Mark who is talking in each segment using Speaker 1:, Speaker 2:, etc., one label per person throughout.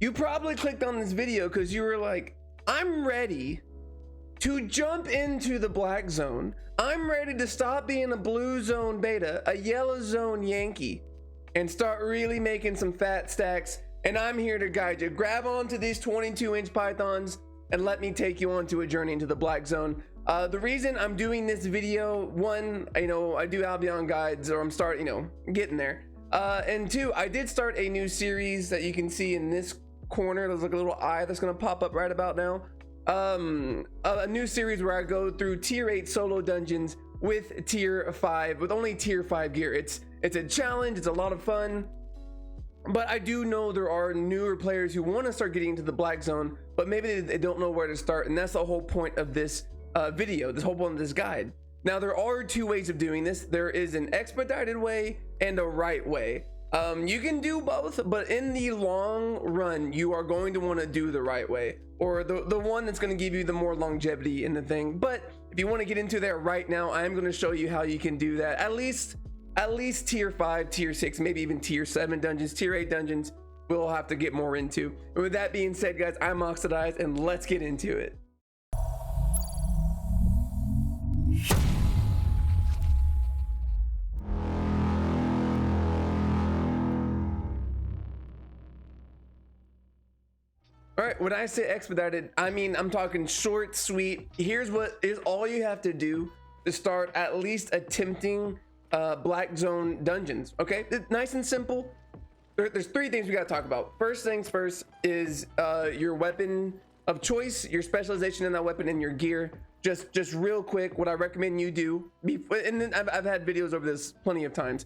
Speaker 1: You probably clicked on this video because you were like, I'm ready to jump into the black zone. I'm ready to stop being a blue zone beta, a yellow zone Yankee, and start really making some fat stacks. And I'm here to guide you. Grab onto these 22-inch pythons and let me take you onto a journey into the black zone. The reason I'm doing this video, one, I do Albion guides, or I'm starting, getting there. And two, I did start a new series that you can see in this corner. There's like a little eye that's gonna pop up right about now. A new series where I go through tier 8 solo dungeons with tier 5, with only tier 5 gear. It's a challenge, it's a lot of fun. But I do know there are newer players who want to start getting into the black zone, but maybe they don't know where to start, and that's the whole point of this video, this whole point of this guide. Now, there are two ways of doing this. There is an expedited way and a right way. You can do both, but in the long run, you are going to want to do the right way, or the one that's going to give you the more longevity in the thing. But if you want to get into that right now, I'm going to show you how you can do that. At least tier 5, tier 6, maybe even tier 7 dungeons, tier 8 dungeons, we'll have to get more into. And with that being said, guys, I'm Oxidized, and let's get into it. All right, when I say expedited, I mean, I'm talking short, sweet. Here's all you have to do to start at least attempting black zone dungeons. Okay, it's nice and simple. There's three things we got to talk about. First things first is your weapon of choice, your specialization in that weapon, and your gear. Just real quick, what I recommend you do, and then I've had videos over this plenty of times.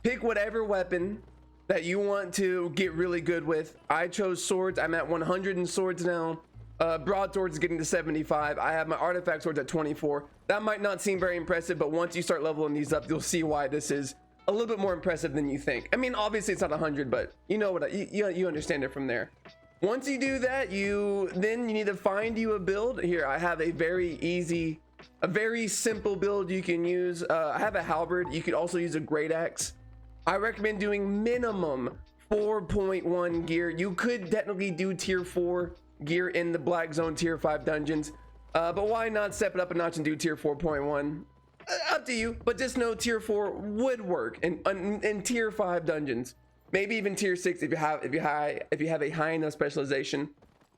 Speaker 1: Pick whatever weapon that you want to get really good with. I chose swords. I'm at 100 in swords now. Broadswords is getting to 75. I have my artifact swords at 24. That might not seem very impressive, but once you start leveling these up, you'll see why this is a little bit more impressive than you think. I mean, obviously it's not 100, but you know what, you understand it from there. Once you do that, then you need to find you a build. Here, I have a very simple build you can use. I have a halberd. You could also use a great axe. I recommend doing minimum 4.1 gear. You could technically do tier 4 gear in the black zone tier 5 dungeons, but why not step it up a notch and do tier 4.1? Up to you, but just know tier 4 would work in tier 5 dungeons, maybe even tier 6 if you have a high enough specialization.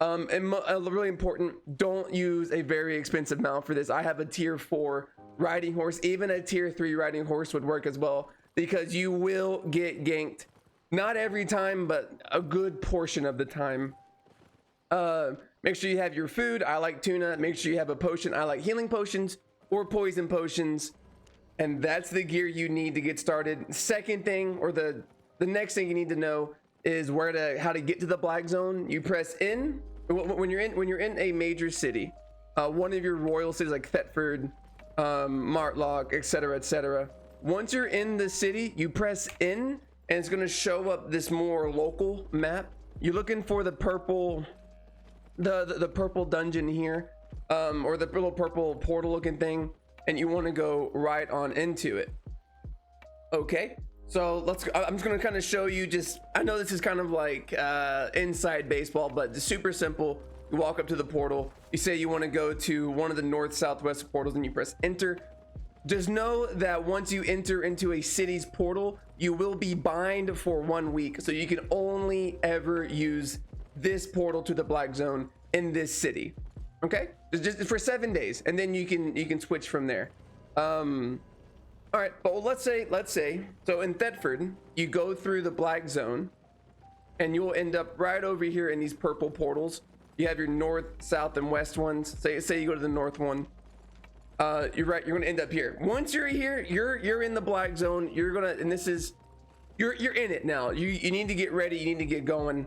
Speaker 1: And really important, don't use a very expensive mount for this. I have a tier 4 riding horse. Even a tier 3 riding horse would work as well, because you will get ganked, not every time, but a good portion of the time. Make sure you have your food. I like tuna. Make sure you have a potion. I like healing potions or poison potions, and that's the gear you need to get started. Second thing, or the next thing you need to know, is how to get to the black zone. You press in when you're in a major city, one of your royal cities like Thetford, Martlock, etc. Once you're in the city, you press in, and it's going to show up this more local map. You're looking for the purple, the purple dungeon here, or the little purple portal looking thing, and you want to go right on into it. Okay, so I'm just going to kind of show you. I know this is kind of like inside baseball, but it's super simple. You walk up to the portal, you say you want to go to one of the north southwest portals, and you press enter. Just know that once you enter into a city's portal, you will be bined for 1 week, so you can only ever use this portal to the black zone in this city. Okay, just for 7 days, and then you can switch from there. All right, but let's say so in Thetford, you go through the black zone, and you'll end up right over here in these purple portals. You have your north, south, and west ones. Say you go to the north one. You're right, you're gonna end up here. Once you're here, you're in the black zone. You're in it now. You need to get ready, you need to get going.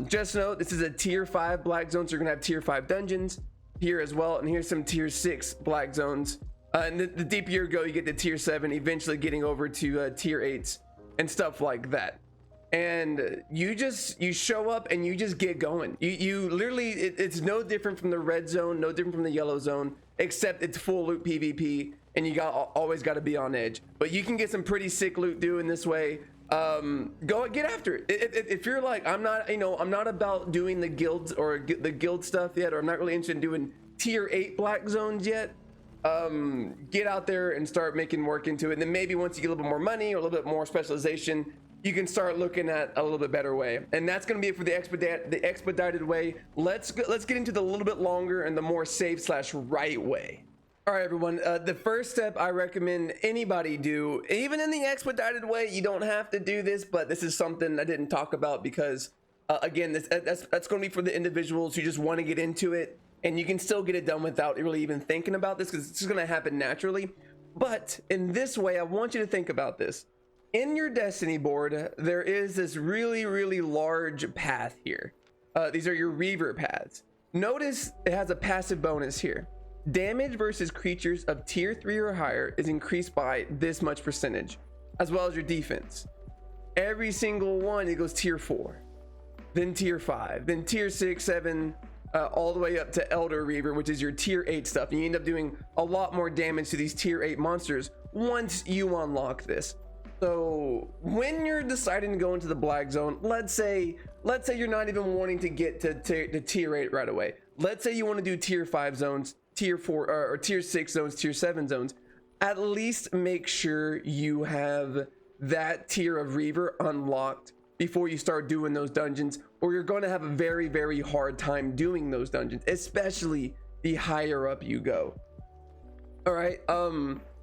Speaker 1: Just know this is a tier 5 black zone, so you're gonna have tier 5 dungeons here as well, and here's some tier 6 black zones. And the deeper you go, you get to tier 7, eventually getting over to tier 8s and stuff like that. And you show up and you just get going. You literally, it's no different from the red zone, no different from the yellow zone, except it's full loot PvP, and you always got to be on edge. But you can get some pretty sick loot doing this way. Go get after it. If you're like, I'm not, I'm not about doing the guilds or the guild stuff yet, or I'm not really interested in doing tier 8 black zones yet, get out there and start making work into it. And then maybe once you get a little bit more money or a little bit more specialization, you can start looking at a little bit better way. And that's going to be it for the expedited way. Let's get into the little bit longer and the more safe / right way. All right, everyone, the first step I recommend anybody do, even in the expedited way, you don't have to do this, but this is something I didn't talk about because, again, that's going to be for the individuals who just want to get into it, and you can still get it done without really even thinking about this because it's just going to happen naturally. But in this way, I want you to think about this. In your Destiny board, there is this really, really large path here. These are your Reaver paths. Notice it has a passive bonus here. Damage versus creatures of tier 3 or higher is increased by this much percentage, as well as your defense. Every single one, it goes tier 4, then tier 5, then tier 6, 7, all the way up to Elder Reaver, which is your tier 8 stuff. And you end up doing a lot more damage to these tier 8 monsters once you unlock this. So when you're deciding to go into the black zone, let's say you're not even wanting to get to tier 8 right away. Let's say you want to do tier 5 zones, tier 4 or tier 6 zones, tier 7 zones. At least make sure you have that tier of Reaver unlocked before you start doing those dungeons, or you're going to have a very, very hard time doing those dungeons, especially the higher up you go. All right,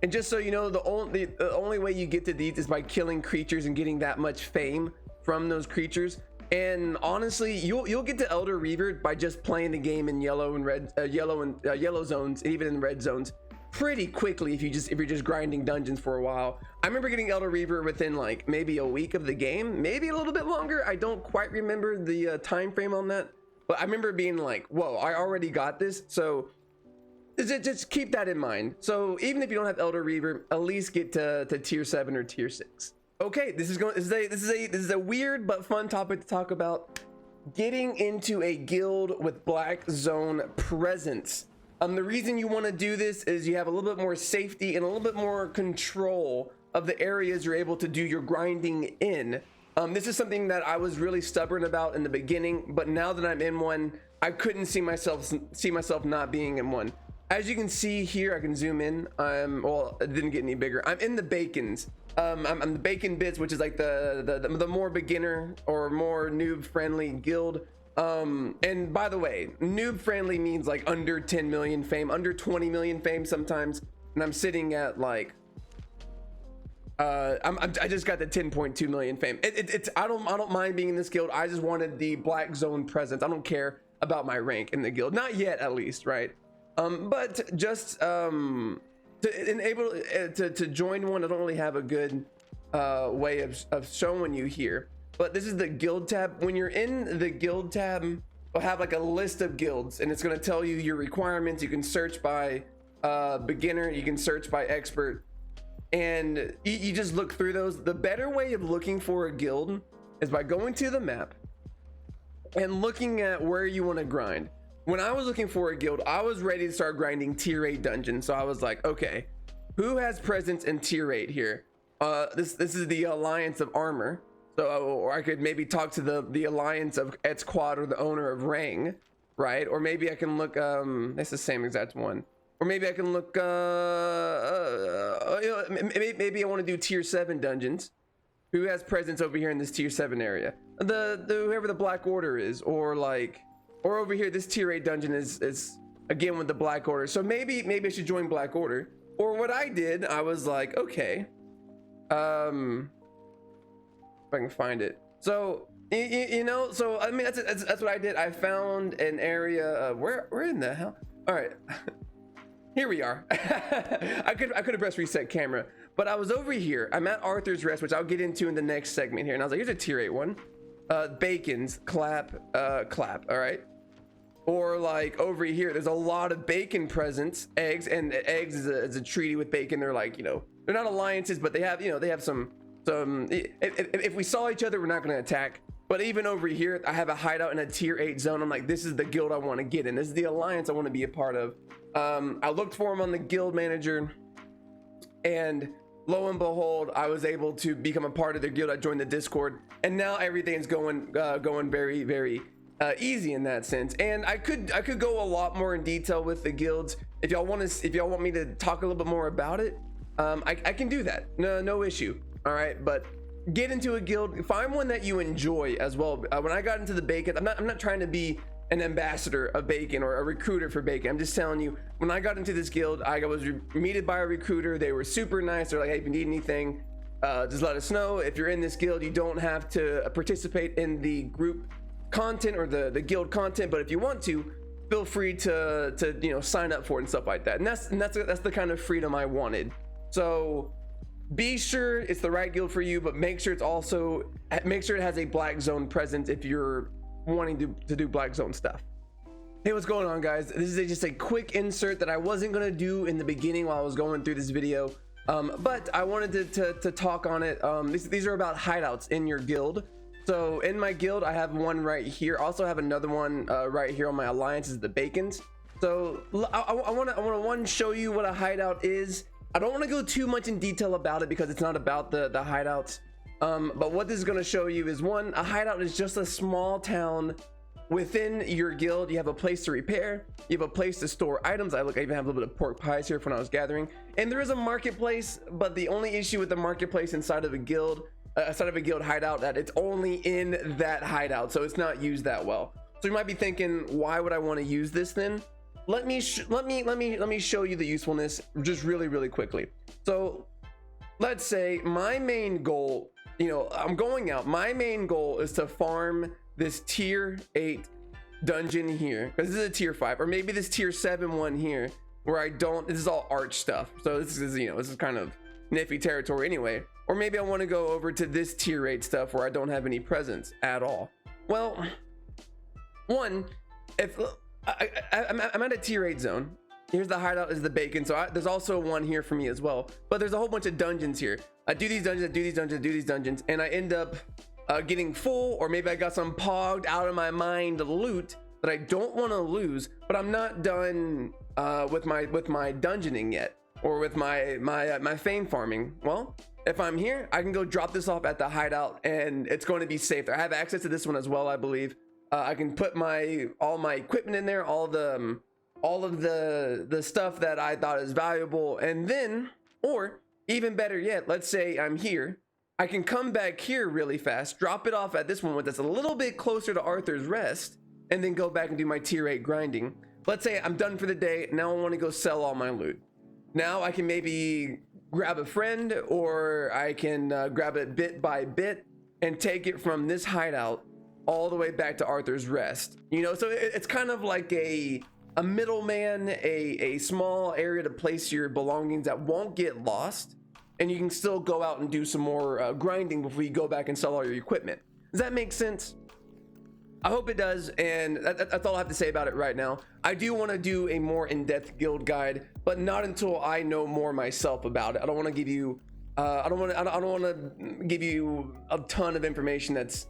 Speaker 1: and just so you know, the only way you get to these is by killing creatures and getting that much fame from those creatures. And honestly, you'll get to Elder Reaver by just playing the game in yellow and red, yellow zones, and even in red zones, pretty quickly if you're just grinding dungeons for a while. I remember getting Elder Reaver within like maybe a week of the game, maybe a little bit longer. I don't quite remember the time frame on that, but I remember being like, "Whoa, I already got this." So just keep that in mind. So even if you don't have Elder Reaver, at least get to tier 7 or tier 6. Okay, this is a weird but fun topic to talk about. Getting into a guild with black zone presence. The reason you want to do this is you have a little bit more safety and a little bit more control of the areas you're able to do your grinding in. This is something that I was really stubborn about in the beginning, but now that I'm in one, I couldn't see myself not being in one. As you can see here, I can zoom in. Well, it didn't get any bigger. I'm in the bacons. I'm the bacon bits, which is like the more beginner or more noob friendly guild. And by the way, noob friendly means like under 10 million fame, under 20 million fame sometimes. And I'm sitting at like, I just got the 10.2 million fame. I don't mind being in this guild. I just wanted the black zone presence. I don't care about my rank in the guild, not yet at least, right? But just to enable to join one, I don't really have a good way of showing you here, but this is the guild tab. When you're in the guild tab, it'll have like a list of guilds, and it's going to tell you your requirements. You can search by beginner, you can search by expert, and you just look through those. The better way of looking for a guild is by going to the map and looking at where you want to grind. When I was looking for a guild, I was ready to start grinding tier 8 dungeons. So I was like, okay, who has presence in tier 8 here? This is the Alliance of Armor. So, or I could maybe talk to the Alliance of Etzquad or the owner of Rang, right? Or maybe I can look, it's the same exact one. Or maybe I can look, maybe I want to do tier 7 dungeons. Who has presence over here in this tier 7 area? Whoever the Black Order is, or like, or over here, this tier 8 dungeon is again with the Black Order. So maybe I should join Black Order. Or what I did, I was like, okay, if I can find it. So you know, so I mean that's what I did. I found an area. Where in the hell? All right, here we are. I could have pressed reset camera, but I was over here. I'm at Arthur's Rest, which I'll get into in the next segment here. And I was like, here's a tier 8 one. Bacons, clap. All right. Or like over here, there's a lot of bacon presence, eggs, and eggs is a treaty with bacon. They're like, you know, they're not alliances, but they have, you know, they have some, if we saw each other, we're not going to attack. But even over here, I have a hideout in a tier 8 zone. I'm like, this is the guild I want to get in. This is the alliance I want to be a part of. I looked for him on the guild manager, and lo and behold, I was able to become a part of their guild. I joined the Discord, and now everything's going very, very easy in that sense. And I could go a lot more in detail with the guilds. If y'all want me to talk a little bit more about it, I can do that. No issue. All right, but get into a guild, find one that you enjoy as well. When I got into the bacon, I'm not trying to be an ambassador of bacon or a recruiter for bacon. I'm just telling you, when I got into this guild, I was meted by a recruiter. They were super nice. They're like, hey, if you need anything, just let us know. If you're in this guild, you don't have to participate in the group content or the guild content, but if you want to, feel free to sign up for it and stuff like that. And that's the kind of freedom I wanted. So be sure it's the right guild for you, but make sure it has a black zone presence if you're wanting to do black zone stuff. Hey, what's going on, guys? This is just a quick insert that I wasn't going to do in the beginning while I was going through this video, but I wanted to talk on it. These are about hideouts in your guild. So in my guild, I have one right here. I also have another one right here on my alliances, the Bacons. So I want to show you what a hideout is. I don't want to go too much in detail about it because it's not about the hideouts. But what this is going to show you is, one, a hideout is just a small town within your guild. You have a place to repair, you have a place to store items. I even have a little bit of pork pies here from when I was gathering, and there is a marketplace. But the only issue with the marketplace inside of a guild hideout, that it's only in that hideout, so it's not used that well. So you might be thinking, why would I want to use this then? Let me show you the usefulness just really quickly. So let's say my main goal, I'm going out, my main goal is to farm this tier 8 dungeon here, because this is a tier 5, or maybe this tier 7 one here where this is all arch stuff, so this is kind of nifty territory anyway. Or maybe I want to go over to this tier 8 stuff where I don't have any presence at all. Well, one, if I'm at a tier 8 zone, here's the hideout, is the Bacon, so there's also one here for me as well, but there's a whole bunch of dungeons here. I do these dungeons, and I end up getting full, or maybe I got some pogged out of my mind loot that I don't want to lose, but I'm not done with my dungeoning yet, or with my fame farming. Well, if I'm here, I can go drop this off at the hideout, and it's going to be safe. I have access to this one as well, I believe. I can put all my equipment in there, all of the stuff that I thought is valuable, and then, or even better yet, let's say I'm here, I can come back here really fast, drop it off at this one that's a little bit closer to Arthur's Rest, and then go back and do my tier 8 grinding. Let's say I'm done for the day. Now I want to go sell all my loot. Now I can maybe grab a friend, or I can grab it bit by bit and take it from this hideout all the way back to Arthur's Rest. So it's kind of like a middleman, a small area to place your belongings that won't get lost, and you can still go out and do some more grinding before you go back and sell all your equipment. Does that make sense? I hope it does, and that's all I have to say about it right now. I do want to do a more in-depth guild guide, but not until I know more myself about it. I don't want to give you I don't want to give you a ton of information that's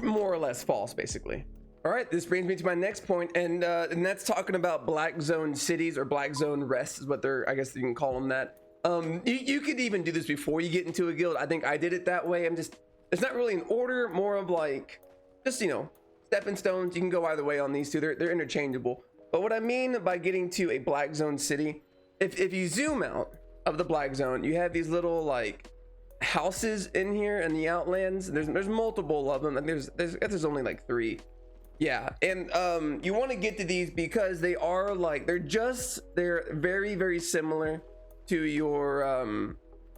Speaker 1: more or less false, basically. All right, this brings me to my next point, and that's talking about black zone cities, or black zone rests is what I guess you can call them that. You could even do this before you get into a guild. I think I did it that way. It's not really an order, more of like just stepping stones. You can go either way on these two. They're interchangeable. But what I mean by getting to a black zone city, if you zoom out of the black zone, you have these little like houses in here in the outlands. There's multiple of them, and there's only like 3. Yeah, and you want to get to these because they are like they're very, very similar to your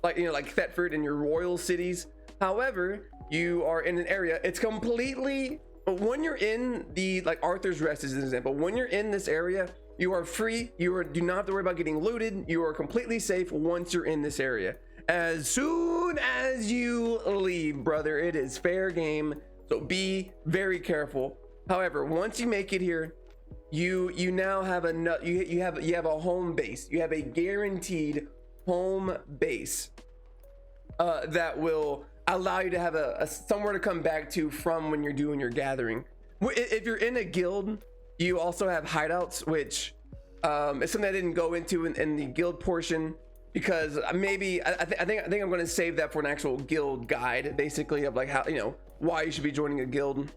Speaker 1: like Thetford and your royal cities. However, you are in an area, it's completely, when you're in the, like Arthur's Rest is an example, when you're in this area, you are free. Do not have to worry about getting looted. You are completely safe once you're in this area. As soon as you leave, brother, it is fair game, so be very careful. However, once you make it here, you now have you have a home base. You have a guaranteed home base that will allow you to have a somewhere to come back to from when you're doing your gathering. If you're in a guild, you also have hideouts, which is something I didn't go into in the guild portion. because maybe I think I'm going to save that for an actual guild guide, basically, of like how, you know, why you should be joining a guild.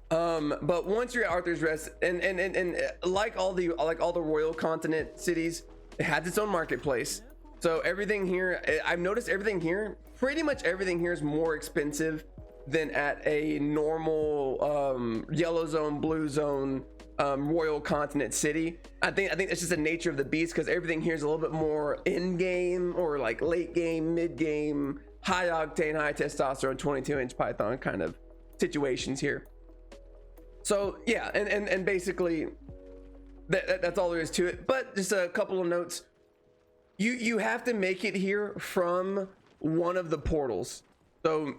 Speaker 1: But once you're at Arthur's Rest, and like all the royal continent cities, it has its own marketplace. So everything here, I've noticed everything here, pretty much everything here is more expensive than at a normal yellow zone, blue zone, royal continent city. I think it's just the nature of the beast, because everything here is a little bit more in game or like late game, mid game, high octane, high testosterone, 22-inch python kind of situations here. So yeah, and basically that's all there is to it. But just a couple of notes. You have to make it here from one of the portals. So,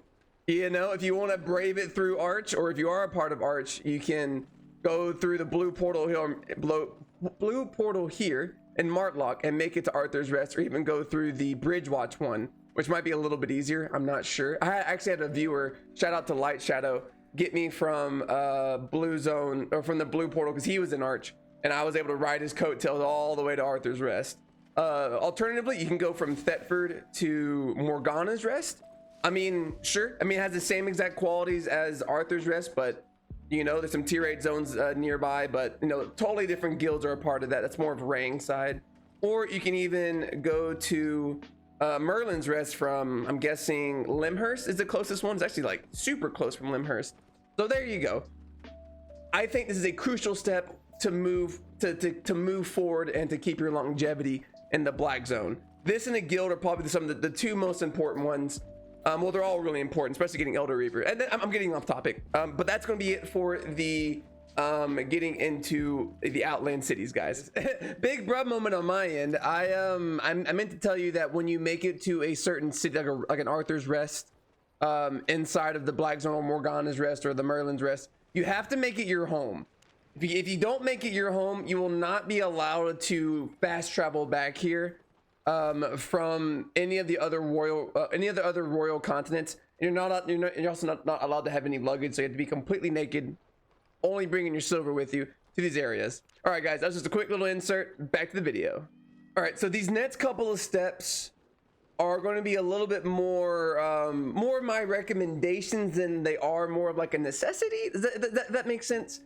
Speaker 1: you know, if you want to brave it through Arch, or if you are a part of Arch, you can go through the blue portal here, blue portal here in Martlock, and make it to Arthur's Rest, or even go through the Bridge Watch one, which might be a little bit easier. I'm not sure. I actually had a viewer, shout out to Light Shadow, get me from blue zone, or from the blue portal, because he was in Arch, and I was able to ride his coattails all the way to Arthur's Rest. Alternatively, you can go from Thetford to Morgana's Rest. I mean, sure, I mean, it has the same exact qualities as Arthur's Rest, but you know, there's some tier 8 zones nearby, but you know, totally different guilds are a part of that. That's more of Rang side. Or you can even go to Merlin's Rest from, I'm guessing, Limhurst is the closest one. It's actually like super close from Limhurst. So there you go. I think this is a crucial step to move move forward and to keep your longevity in the Black Zone. This and a guild are probably some of the two most important ones. Well, they're all really important, especially getting Elder Reaver. And then I'm getting off topic, but that's going to be it for the getting into the Outland cities, guys. Big bruh moment on my end. I meant to tell you that when you make it to a certain city, like an Arthur's Rest, inside of the Black Zone, or Morgana's Rest, or the Merlin's Rest, you have to make it your home. If you don't make it your home, you will not be allowed to fast travel back here from any of the other royal continents. And you're also not allowed to have any luggage, so you have to be completely naked, only bringing your silver with you to these areas. All right, guys, that's just a quick little insert. Back to the video. All right, so these next couple of steps are going to be a little bit more more of my recommendations than they are more of like a necessity. Does that make sense?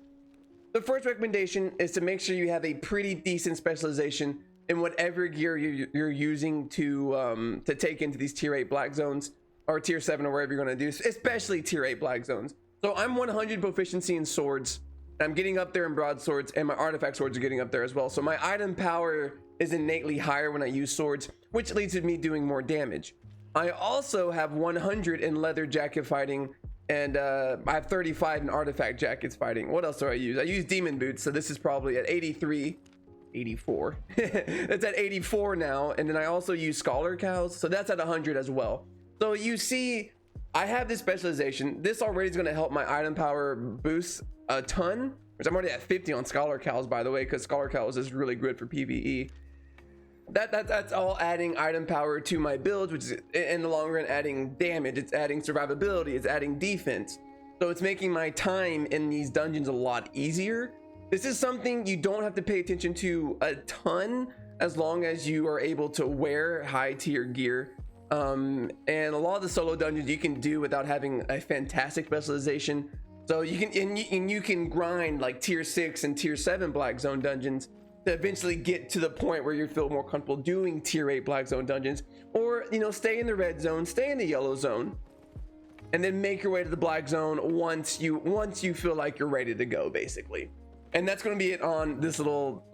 Speaker 1: The first recommendation is to make sure you have a pretty decent specialization in whatever gear you're using to take into these tier 8 black zones, or tier 7, or wherever you're going to do, especially tier 8 black zones. So I'm 100 proficiency in swords. I'm getting up there in broadswords, and my artifact swords are getting up there as well. So my item power is innately higher when I use swords, which leads to me doing more damage. I also have 100 in leather jacket fighting, and I have 35 in artifact jackets fighting. What else do I use? I use demon boots, so this is probably at 83, 84. That's at 84 now. And then I also use scholar cows, so that's at 100 as well. So you see, I have this specialization. This already is going to help my item power boost a ton, which I'm already at 50 on scholar cows, by the way, because scholar cows is really good for PvE. That's all adding item power to my build, which is in the long run adding damage, it's adding survivability, it's adding defense. So it's making my time in these dungeons a lot easier. This is something you don't have to pay attention to a ton, as long as you are able to wear high tier gear. And a lot of the solo dungeons you can do without having a fantastic specialization. So you can and you can grind like tier 6 and tier 7 black zone dungeons to eventually get to the point where you feel more comfortable doing tier 8 black zone dungeons, or you know, stay in the red zone, stay in the yellow zone, and then make your way to the black zone once you feel like you're ready to go, basically. And that's going to be it on this little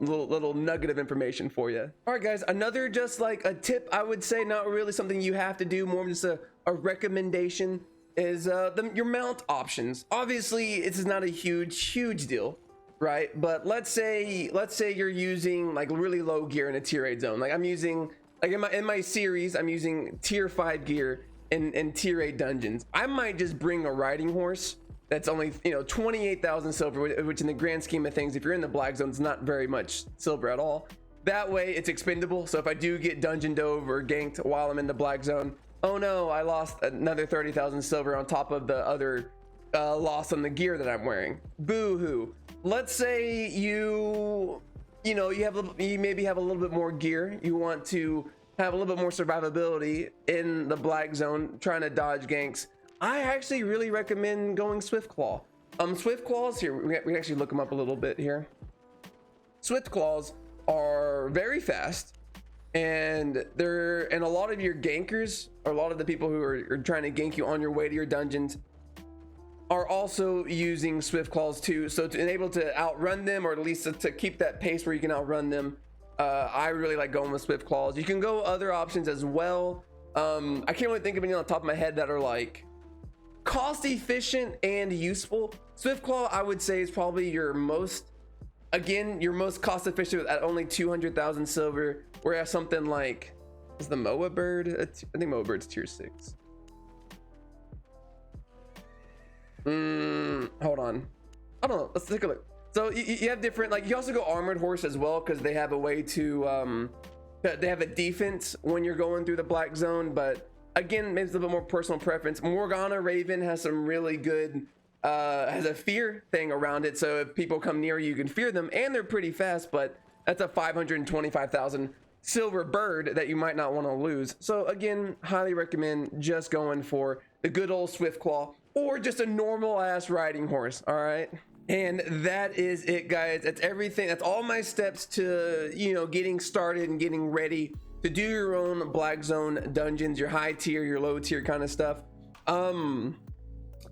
Speaker 1: nugget of information for you. All right, guys, another just like a tip, I would say, not really something you have to do, more just a recommendation, is your mount options. Obviously, this is not a huge deal, right? But let's say you're using like really low gear in a tier 8 zone. Like I'm using, like in my series, I'm using tier 5 gear in tier 8 dungeons. I might just bring a riding horse that's only, you know, 28,000 silver, which in the grand scheme of things, if you're in the black zone, it's not very much silver at all. That way it's expendable. So if I do get dungeon dove or ganked while I'm in the black zone, oh no, I lost another 30,000 silver on top of the other loss on the gear that I'm wearing. Boo hoo. Let's say you you know, you maybe have a little bit more gear, you want to have a little bit more survivability in the black zone trying to dodge ganks, I actually really recommend going Swift Claw. Swift Claws here, we can actually look them up a little bit here. Swift Claws are very fast, and a lot of your gankers, or a lot of the people who are trying to gank you on your way to your dungeons, are also using Swift Claws too. So to enable to outrun them, or at least to keep that pace where you can outrun them, I really like going with Swift Claws. You can go other options as well. I can't really think of any on the top of my head that are like cost efficient and useful. Swift Claw, I would say, is probably your most cost efficient at only 200,000 silver, whereas something like, is the Moa Bird, I think Moa Bird's tier 6. Hold on, I don't know, let's take a look. So you have different, like, you also go Armored Horse as well, because they have a way to they have a defense when you're going through the black zone, but again, maybe it's a little bit more personal preference. Morgana Raven has some really good has a fear thing around it, so if people come near you, you can fear them, and they're pretty fast, but that's a 525,000 silver bird that you might not want to lose. So again, highly recommend just going for the good old Swift Claw, or just a normal ass riding horse. All right, and that is it, guys. That's everything. That's all my steps to, you know, getting started and getting ready to do your own black zone dungeons, your high tier, your low tier kind of stuff.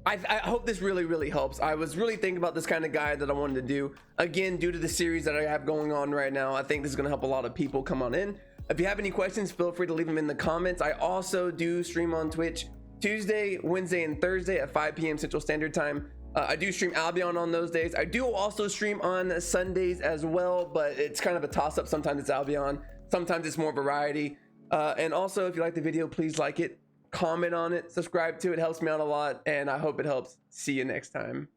Speaker 1: I hope this really helps. I was really thinking about this kind of guide that I wanted to do. Again, due to the series that I have going on right now, I think this is going to help a lot of people come on in. If you have any questions, feel free to leave them in the comments. I also do stream on Twitch Tuesday, Wednesday, and Thursday at 5 p.m. Central Standard Time. I do stream Albion on those days. I do also stream on Sundays as well, but it's kind of a toss-up. Sometimes it's Albion, sometimes it's more variety. And also, if you like the video, please like it, comment on it, subscribe to it. Helps me out a lot, and I hope it helps. See you next time.